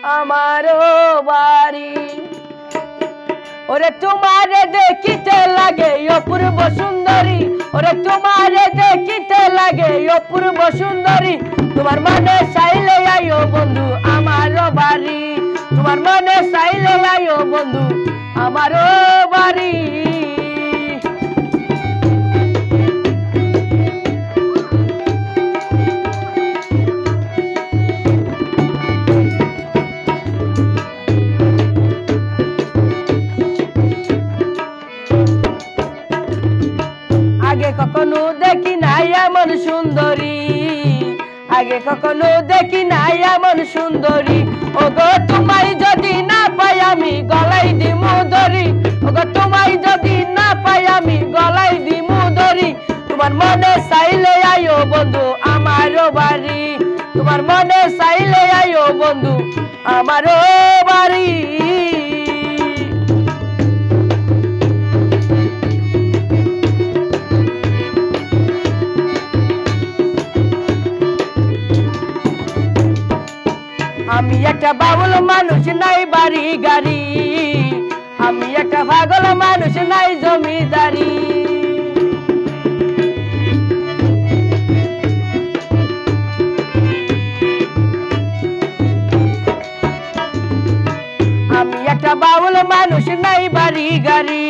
আমারও বাড়ি। ওরে তোমারে দেখিতে লাগে অপূর্ব সুন্দরী, ওরে তোমারে দেখিতে লাগে অপূর্ব সুন্দরী। তোমার মনে চাইলে আয়ো বন্ধু আমারও বাড়ি, তোমার মনে চাইলে আয়ো বন্ধু আমারও বাড়ি। আগে কখনো দেখি নাই এমন সুন্দরী, আগে কখনো দেখি নাই এমন সুন্দরী। ওগো তোমায় যদি না পাই আমি গলাই দিমু ধরি, ওগো তোমায় যদি না পাই আমি গলাই দিমু ধরি। তোমার মনে চাইলে আয়ো বন্ধু আমারও বাড়ি, তোমার মনে চাইলে আয়ো বন্ধু আমারও বাড়ি। আমি একটা বাউল মানুষ নাই বাড়ি গাড়ি, আমি একটা পাগল মানুষ নাই জমিদারি। আমি একটা বাউল মানুষ নাই বাড়ি গাড়ি,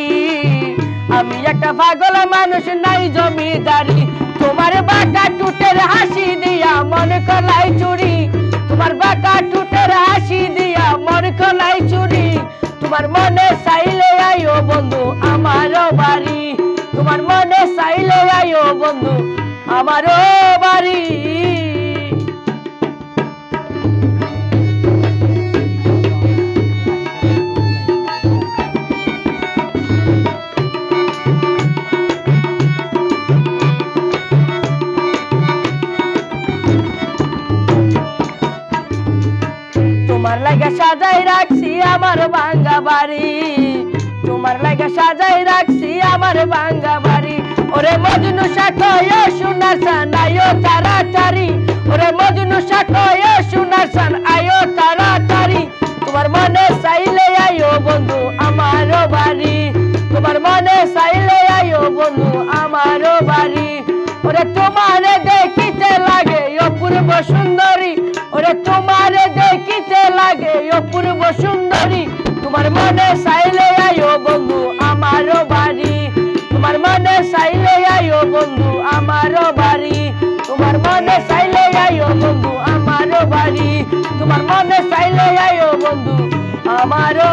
আমি একটা পাগল মানুষ নাই জমিদারি। তোমার বাঁকা টুটের হাসি দিয়া মন কলাই চুরি, তোমার বাঁকা টুটের হাসি দিয়া মন কলাই চুরি। তোমার মনে চাইলে আয়ো বন্ধু আমারও বাড়ি, তোমার মনে চাইলে আয়ো বন্ধু আমারও বাড়ি। তোমার লাগা সাজাই রাখছি আমার ভাঙ্গা বাড়ি, তোমার লাগা সাজাই রাখছি আমার ভাঙ্গা বাড়ি। ওরে মজনু শাখয় সোনার সান আয়ো তাড়াতাড়ি, ওরে মজনু শাখয় সোনার সান আয়ো তাড়াতাড়ি। তোমার মনে চাইলে আয়ো বন্ধু আমারও বাড়ি, তোমার মনে চাইলে আয়ো বন্ধু আমারও বাড়ি। ওরে তোমারে দেখিতে লাগে অপূর্ব সুন্দরী, ওরে তোমারে দেখিতে লাগে অপূর্ব সুন্দরী। তোমার মনে চাইলে আয়ো বন্ধু আমারও বাড়ি, তোমার মনে চাইলে আয়ো বন্ধু আমারও বাড়ি। তোমার মনে চাইলে আয়ো বন্ধু আমারও বাড়ি, তোমার মনে চাইলে আয়ো বন্ধু আমারও